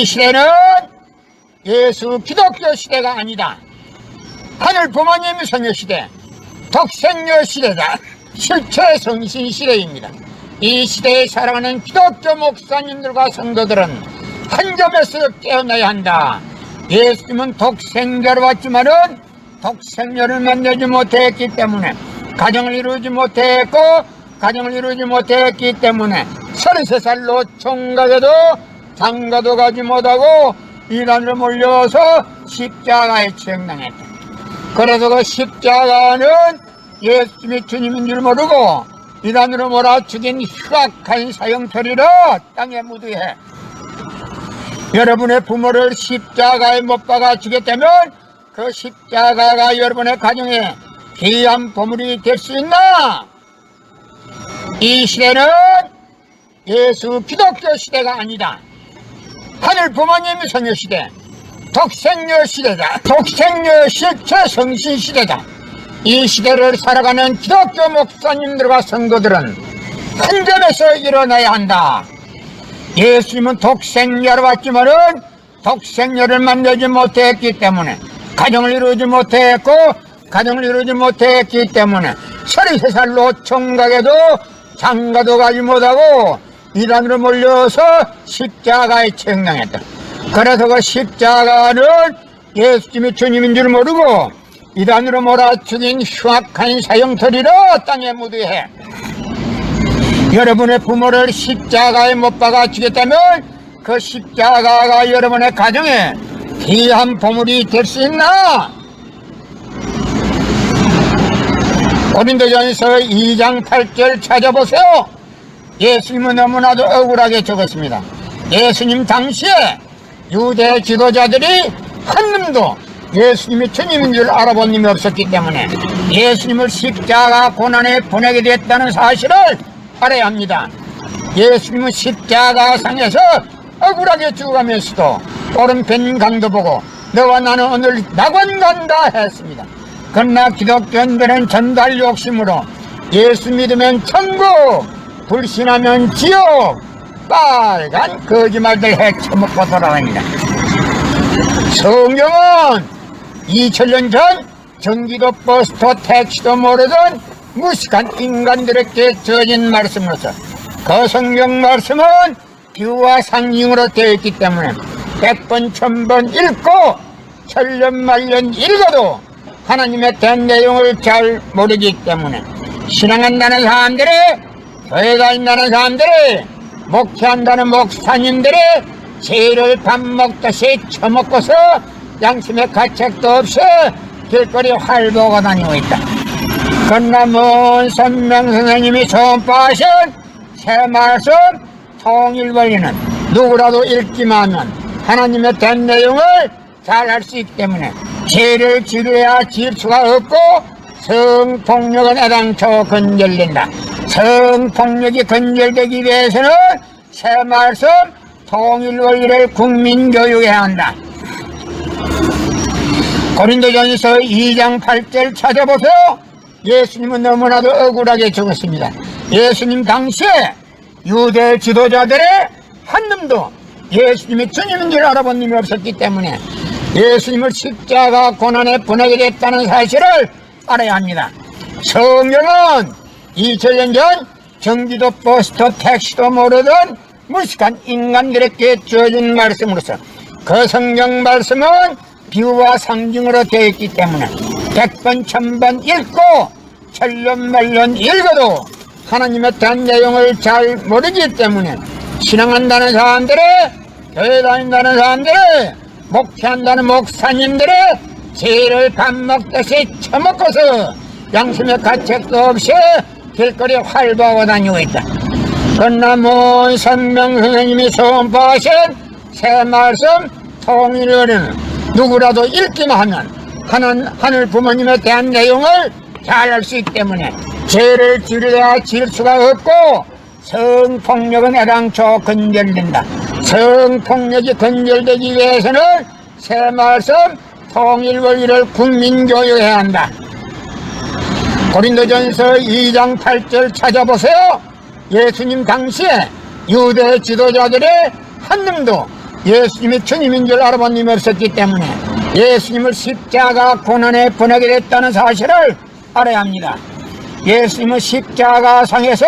이 시대는 예수 기독교 시대가 아니다. 하늘 부모님 성교 시대, 독생녀 시대다. 실체 성신 시대입니다. 이 시대에 살아가는 기독교 목사님들과 성도들은 한 점에서 깨어나야 한다. 예수님은 독생자로 왔지만은 독생녀를 만나지 못했기 때문에 가정을 이루지 못했고, 가정을 이루지 못했기 때문에 33살로 총각에도 장가도 가지 못하고 이단으로 몰려서 십자가에 처형당했다. 그래서 그 십자가는 예수님이 주님인 줄 모르고 이단으로 몰아 죽인 흉악한 사형터리로 땅에 묻어해 여러분의 부모를 십자가에 못 박아 죽였다면 그 십자가가 여러분의 가정에 귀한 보물이 될 수 있나? 이 시대는 예수 기독교 시대가 아니다. 하늘 부모님 성교 시대, 독생녀 시대다. 독생녀 실체 성신 시대다. 이 시대를 살아가는 기독교 목사님들과 성도들은 한 점에서 일어나야 한다. 예수님은 독생녀로 왔지만은 독생녀를 만나지 못했기 때문에 가정을 이루지 못했고, 가정을 이루지 못했기 때문에 33살로 총각에도 장가도 가지 못하고 이단으로 몰려서 십자가에 처형당했다. 그래서 그 십자가는 예수님이 주님인 줄 모르고 이단으로 몰아 죽인 흉악한 사형터리로 땅에 묻어해 여러분의 부모를 십자가에 못 박아 죽였다면 그 십자가가 여러분의 가정에 귀한 보물이 될 수 있나? 고린도전서 2장 8절 찾아보세요. 예수님은 너무나도 억울하게 적었습니다. 예수님 당시에 유대 지도자들이 한 놈도 예수님이 주님인 줄 알아본 님이 없었기 때문에 예수님을 십자가 고난에 보내게 됐다는 사실을 알아야 합니다. 예수님은 십자가상에서 억울하게 죽어가면서도 오른편 강도 보고 너와 나는 오늘 낙원 간다 했습니다. 그러나 기독교인들은 전달 욕심으로 예수 믿으면 천국, 불신하면 지옥, 빨간 거짓말들 헤쳐먹고 돌아갑니다. 성경은 2000년 전 전기도 버스도 택시도 모르던 무식한 인간들에게 주어진 말씀으로서 그 성경 말씀은 비유와 상징으로 되어 있기 때문에 100번 1000번 읽고 천년만년 읽어도 하나님의 된 내용을 잘 모르기 때문에 신앙한다는 사람들이, 교회 다닌다는 사람들이, 목회한다는 목사님들이 죄를 밥 먹듯이 처먹고서 양심의 가책도 없이 길거리 활보고 다니고 있다. 그러나 먼 선명 선생님이 전파하신 새 말씀 통일원리는 누구라도 읽기만 하면 하나님의 된 내용을 잘 알 수 있기 때문에 죄를 지려야 지을 수가 없고 성폭력은 애당초 건절된다. 성폭력이 건절되기 위해서는 새 말씀 통일원리를 국민교육해야 한다. 고린도전서 2장 8절 찾아보세요. 예수님은 너무나도 억울하게 적었습니다. 예수님 당시에 유대 지도자들의 한 놈도 예수님이 주님인 줄 알아본 놈이 없었기 때문에 예수님을 십자가 고난에 보내게 됐다는 사실을 알아야 합니다. 성경은 2000년 전 전기도 버스도 택시도 모르던 무식한 인간들에게 주어진 말씀으로서 그 성경 말씀은 비유와 상징으로 되어 있기 때문에 100번 1000번 읽고 천년만년 읽어도 하나님의 된 내용을 잘 모르기 때문에 신앙한다는 사람들이, 교회 다닌다는 사람들이, 목회한다는 목사님들이 죄를 밥 먹듯이 처먹고서 양심의 가책도 없이 길거리 활보하고 다니고 있다. 그러나 먼 선명 선생님이 선포하신 새 말씀 통일원리는 누구라도 읽기만 하면 하늘 부모님에 대한 내용을 잘 알 수 있기 때문에 죄를 지려야 지을 수가 없고 성폭력은 애당초 건절된다. 성폭력이 건절되기 위해서는 새 말씀 통일원리를 국민교육해야 한다. 고린도전서 2장 8절 찾아보세요. 예수님 당시에 유대 지도자들의 한 놈도 예수님이 주님인 줄 알아본 님이 없었기 때문에 예수님을 십자가 고난에 보내게 됐다는 사실을 알아야 합니다. 예수님은 십자가상에서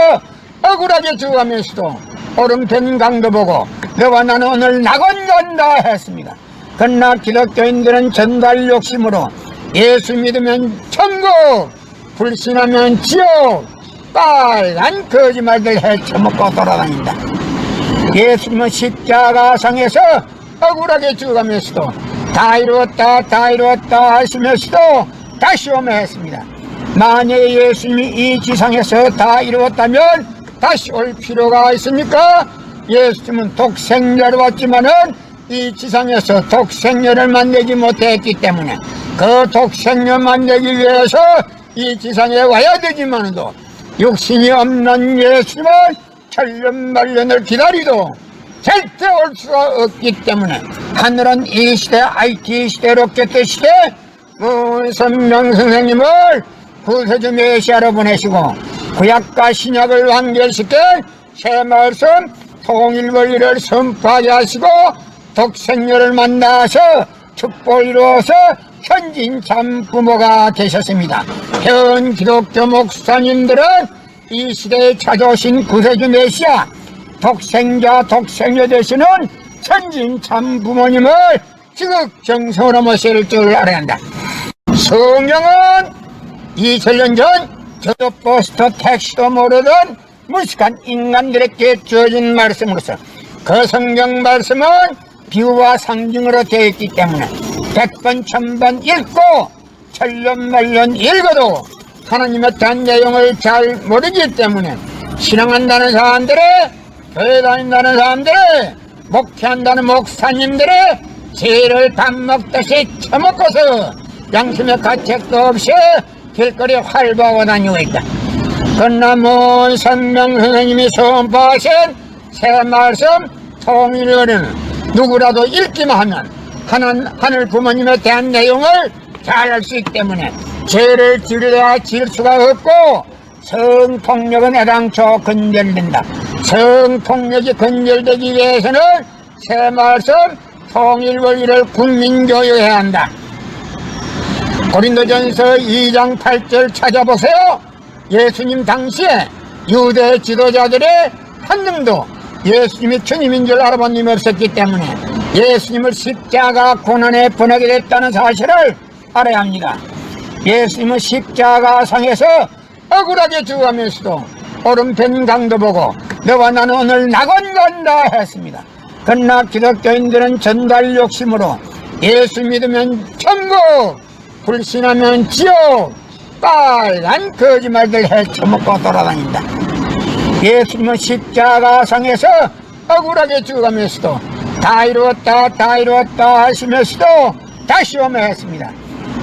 억울하게 죽어가면서도 오른편 강도 보고 너와 나는 오늘 낙원 간다 했습니다. 그러나 기독교인들은 전달 욕심으로 예수 믿으면 천국, 불신하면 지옥, 빨간 거짓말들 헤쳐먹고 돌아다닌다. 예수님은 십자가상에서 억울하게 죽어가면서도 다 이루었다 다 이루었다 하시면서도 다시 오며 했습니다. 만약에 예수님이 이 지상에서 다 이루었다면 다시 올 필요가 있습니까? 예수님은 독생자로 왔지만은 이 지상에서 독생녀를 만나지 못했기 때문에 그 독생녀 만나기 위해서 이 지상에 와야 되지만도 육신이 없는 예수님은 천년만년을 기다리도 절대 올 수가 없기 때문에 하늘은 이 시대 IT 시대 로켓 시대 문선명 선생님을 구세주 메시아로 보내시고 구약과 신약을 완결시켜 새 말씀 통일 원리를 선포하게 하시고 독생녀를 만나서 축복을 이루어서 현진 참 부모가 되셨습니다. 현 기독교 목사님들은 이 시대에 찾아오신 구세주 메시아 독생자 독생녀 되시는 현진 참 부모님을 지극정성으로 모실 줄 알아야 한다. 성경은 2000년 전 저도 버스터 택시도 모르던 무식한 인간들에게 주어진 말씀으로서 그 성경 말씀은 비유와 상징으로 되어 있기 때문에 100번 1000번 읽고 천년만년 읽어도 하나님의 대한 내용을 잘 모르기 때문에 신앙한다는 사람들의 교회 다닌다는 사람들의 목회한다는 목사님들의 죄를 밥 먹듯이 처먹고서 양심의 가책도 없이 길거리에 활보하고 다니고 있다. 그러나 문선명 선생님이 선포하신 새 말씀 통일어는 누구라도 읽기만 하면 하늘 부모님에 대한 내용을 잘 알 수 있기 때문에 죄를 지으려 지을 수가 없고 성폭력은 애당초 근절된다. 성폭력이 근절되기 위해서는 새 말씀 통일 원리를 국민교육해야 한다. 고린도전서 2장 8절 찾아보세요. 예수님 당시에 유대 지도자들의 한 명도 예수님이 주님인 줄 알아본 님이 없었기 때문에 예수님을 십자가 고난에 보내게 됐다는 사실을 알아야 합니다. 예수님은 십자가상에서 억울하게 죽어가면서도 오른편 강도 보고 너와 나는 오늘 낙원 간다 했습니다. 그러나 기독교인들은 전달 욕심으로 예수 믿으면 천국, 불신하면 지옥, 빨간 거짓말들 헤쳐먹고 돌아다닌다. 예수님은 십자가상에서 억울하게 죽어가면서도 다 이루었다 다 이루었다 하시면서도 다시 오며 했습니다.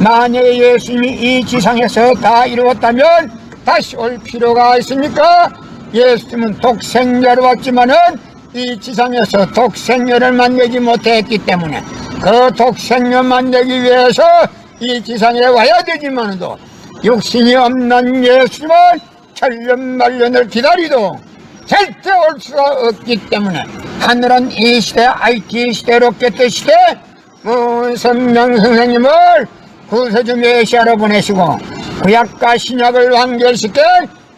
만약에 예수님이 이 지상에서 다 이루었다면 다시 올 필요가 있습니까? 예수님은 독생자로 왔지만은 이 지상에서 독생녀를 만나지 못했기 때문에 그 독생녀 만나기 위해서 이 지상에 와야 되지만도 육신이 없는 예수님은 천년만년을 기다리도 절대 올 수가 없기 때문에 하늘은 이 시대 IT 시대 로켓 시대 문선명 선생님을 구세주 메시아로 보내시고 구약과 신약을 완결시켜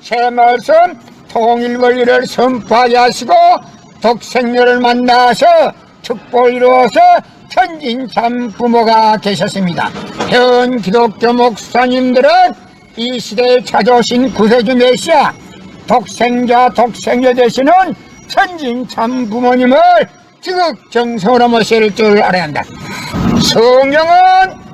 새 말씀 통일 원리를 선포하게 하시고 독생녀를 만나서 축복을 이루어서 현진 참 부모가 되셨습니다. 현 기독교 목사님들은 이 시대에 찾아오신 구세주 메시아 독생자 독생녀 되시는 현진 참 부모님을 지극정성으로 모실 줄 알아야 한다. 성경은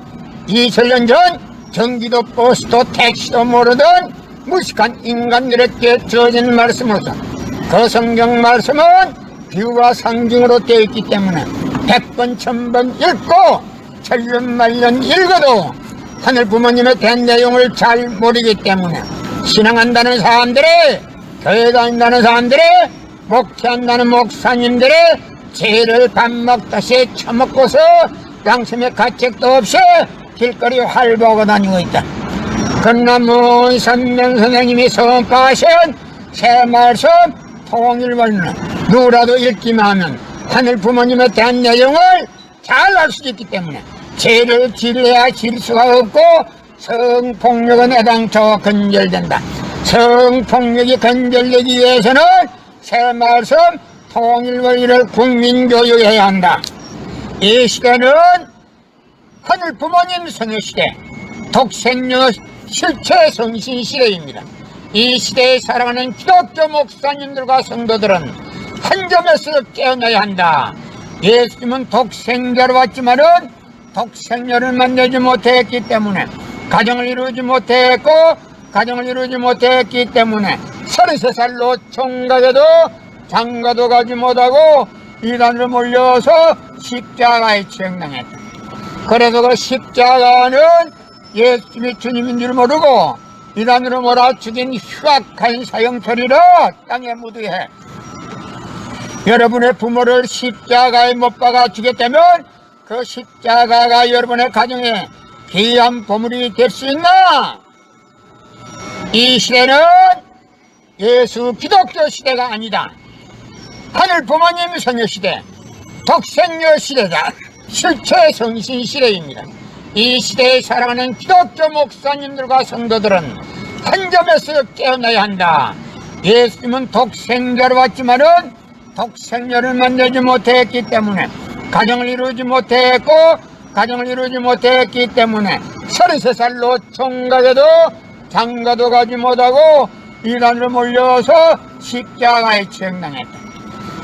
2000년 전 경기도 버스도 택시도 모르던 무식한 인간들에게 주어진 말씀으로서 그 성경 말씀은 비유와 상징으로 되어 있기 때문에 100번 1000번 읽고 천년만년 읽어도 하늘 부모님에 대한 내용을 잘 모르기 때문에 신앙한다는 사람들의 교회 다닌다는 사람들의 목회한다는 목사님들의 죄를 밥 먹듯이 처먹고서 양심의 가책도 없이 길거리 활보하고 다니고 있다. 그러나 문선명 선생님이 선포하신 새 말씀 통일 원리는 누구라도 읽기만 하면 하늘 부모님에 대한 내용을 잘 알 수 있기 때문에 죄를 지려야 질 수가 없고 성폭력은 애당초 근절된다. 성폭력이 근절되기 위해서는 새 말씀 통일원리를 국민교육해야 한다. 이 시대는 하늘 부모님 성유시대, 독생녀 실체 성신 시대입니다. 이 시대에 살아가는 기독교 목사님들과 성도들은 한 점에서 깨어나야 한다. 예수님은 독생자로 왔지만은 독생녀를 만나지 못했기 때문에 가정을 이루지 못했고 가정을 이루지 못했기 때문에 33살로 총각에도 장가도 가지 못하고 이단으로 몰려서 십자가에 치형당했다. 그래서 그 십자가는 예수님이 주님인 줄 모르고 이단으로 몰아 죽인 흉악한 사형처리로 땅에 묻어해. 여러분의 부모를 십자가에 못 박아 죽였다면 그 십자가가 여러분의 가정에 귀한 보물이 될 수 있나? 이 시대는 예수 기독교 시대가 아니다. 하늘 부모님 성녀 시대, 독생녀 시대다. 실체 성신 시대입니다. 이 시대에 살아가는 기독교 목사님들과 성도들은 한 점에서 깨어나야 한다. 예수님은 독생자로 왔지만은 독생녀를 만나지 못했기 때문에 가정을 이루지 못했고 가정을 이루지 못했기 때문에 33살로 총각에도 장가도 가지 못하고 이단으로 몰려서 십자가에 치형당했다.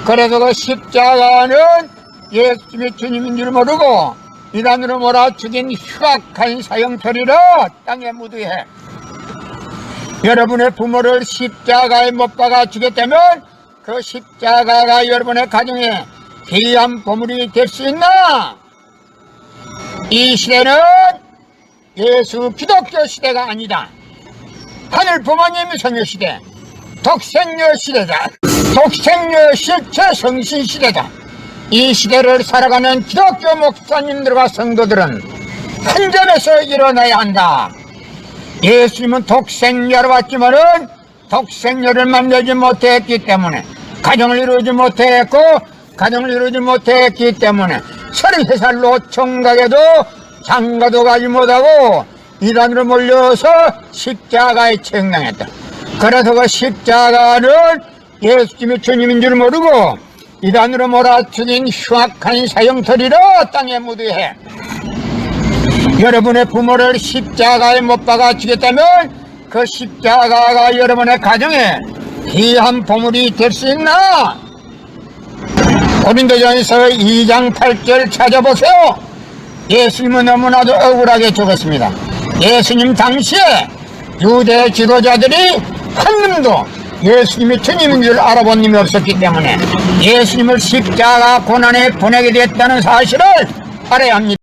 그래서 그 십자가는 예수님이 주님인 줄 모르고 이단으로 몰아 죽인 흉악한 사형처리로 땅에 묻어해. 여러분의 부모를 십자가에 못 박아 죽였다면 그 십자가가 여러분의 가정에 귀한 보물이 될 수 있나? 이 시대는 예수 기독교 시대가 아니다. 하늘 부모님 성녀 시대, 독생녀 시대다. 독생녀 실체 성신 시대다. 이 시대를 살아가는 기독교 목사님들과 성도들은 한 점에서 일어나야 한다. 예수님은 독생녀로 왔지만은 독생녀를 만나지 못했기 때문에 가정을 이루지 못했고 가정을 이루지 못했기 때문에 33살로 총각에도 장가도 가지 못하고 이단으로 몰려서 십자가에 치형당했다. 그래서 그 십자가는 예수님이 주님인 줄 모르고 이단으로 몰아 죽인 흉악한 사형터리로 땅에 묻어해. 여러분의 부모를 십자가에 못 박아 죽였다면 그 십자가가 여러분의 가정에 귀한 보물이 될 수 있나? 고린도전서 2장 8절 찾아보세요. 예수님은 너무나도 억울하게 죽었습니다. 예수님 당시에 유대 지도자들이 한 놈도 예수님이 주님인 줄 알아본 놈이 없었기 때문에 예수님을 십자가 고난에 보내게 됐다는 사실을 알아야 합니다.